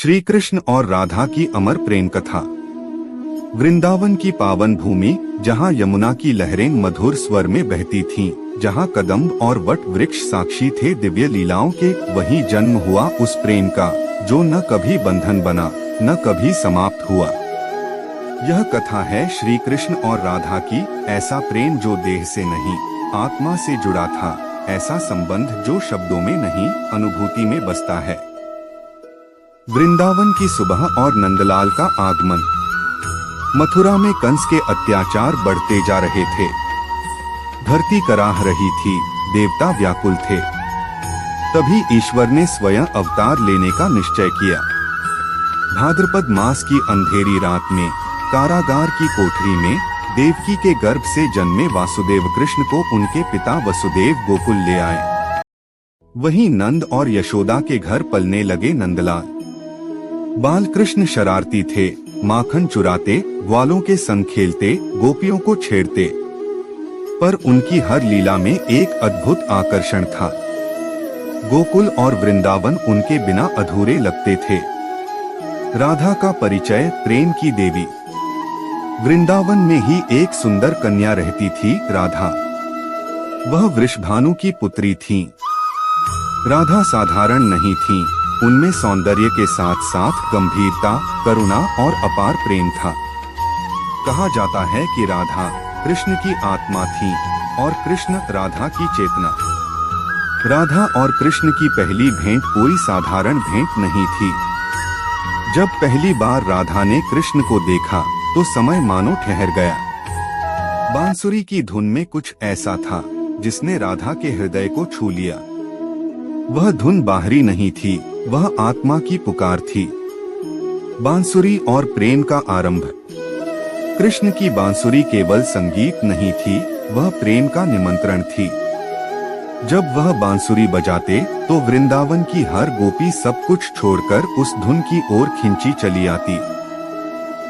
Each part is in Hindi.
श्री कृष्ण और राधा की अमर प्रेम कथा। वृंदावन की पावन भूमि, जहाँ यमुना की लहरें मधुर स्वर में बहती थीं, जहाँ कदम्ब और वट वृक्ष साक्षी थे दिव्य लीलाओं के, वहीं जन्म हुआ उस प्रेम का जो न कभी बंधन बना, न कभी समाप्त हुआ। यह कथा है श्री कृष्ण और राधा की, ऐसा प्रेम जो देह से नहीं, आत्मा से जुड़ा था, ऐसा संबंध जो शब्दों में नहीं, अनुभूति में बसता है। वृंदावन की सुबह और नंदलाल का आगमन। मथुरा में कंस के अत्याचार बढ़ते जा रहे थे। धरती कराह रही थी, देवता व्याकुल थे। तभी ईश्वर ने स्वयं अवतार लेने का निश्चय किया। भाद्रपद मास की अंधेरी रात में कारागार की कोठरी में देवकी के गर्भ से जन्मे वासुदेव कृष्ण को उनके पिता वसुदेव गोकुल ले आए। वहीं नंद और यशोदा के घर पलने लगे नंदलाल। बाल कृष्ण शरारती थे, माखन चुराते, ग्वालों के संग खेलते, गोपियों को छेड़ते। पर उनकी हर लीला में एक अद्भुत आकर्षण था। गोकुल और वृंदावन उनके बिना अधूरे लगते थे। राधा का परिचय प्रेम की देवी। वृंदावन में ही एक सुंदर कन्या रहती थी, राधा। वह वृषभानु की पुत्री थी। राधा साधारण नहीं थी, उनमें सौंदर्य के साथ साथ गंभीरता, करुणा और अपार प्रेम था। कहा जाता है कि राधा कृष्ण की आत्मा थी और कृष्ण राधा की चेतना। राधा और कृष्ण की पहली भेंट कोई साधारण भेंट नहीं थी। जब पहली बार राधा ने कृष्ण को देखा तो समय मानो ठहर गया। बांसुरी की धुन में कुछ ऐसा था जिसने राधा के हृदय को छू लिया। वह धुन बाहरी नहीं थी, वह आत्मा की पुकार थी। बांसुरी और प्रेम का आरंभ। कृष्ण की बांसुरी केवल संगीत नहीं थी, वह प्रेम का निमंत्रण थी। जब वह बांसुरी बजाते तो वृंदावन की हर गोपी सब कुछ छोड़कर उस धुन की ओर खिंची चली आती।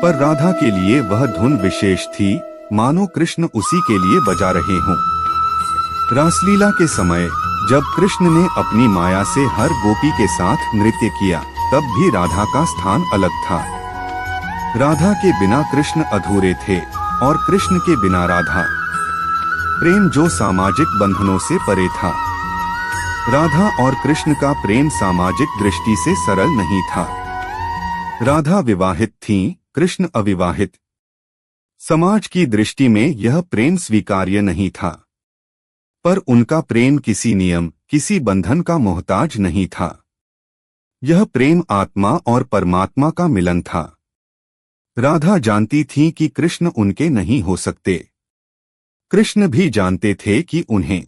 पर राधा के लिए वह धुन विशेष थी, मानो कृष्ण उसी के लिए बजा रहे हों। रासलीला के समय जब कृष्ण ने अपनी माया से हर गोपी के साथ नृत्य किया, तब भी राधा का स्थान अलग था। राधा के बिना कृष्ण अधूरे थे और कृष्ण के बिना राधा। प्रेम जो सामाजिक बंधनों से परे था। राधा और कृष्ण का प्रेम सामाजिक दृष्टि से सरल नहीं था। राधा विवाहित थीं, कृष्ण अविवाहित। समाज की दृष्टि में यह प्रेम स्वीकार्य नहीं था। पर उनका प्रेम किसी नियम, किसी बंधन का मोहताज नहीं था। यह प्रेम आत्मा और परमात्मा का मिलन था। राधा जानती थी कि कृष्ण उनके नहीं हो सकते। कृष्ण भी जानते थे कि उन्हें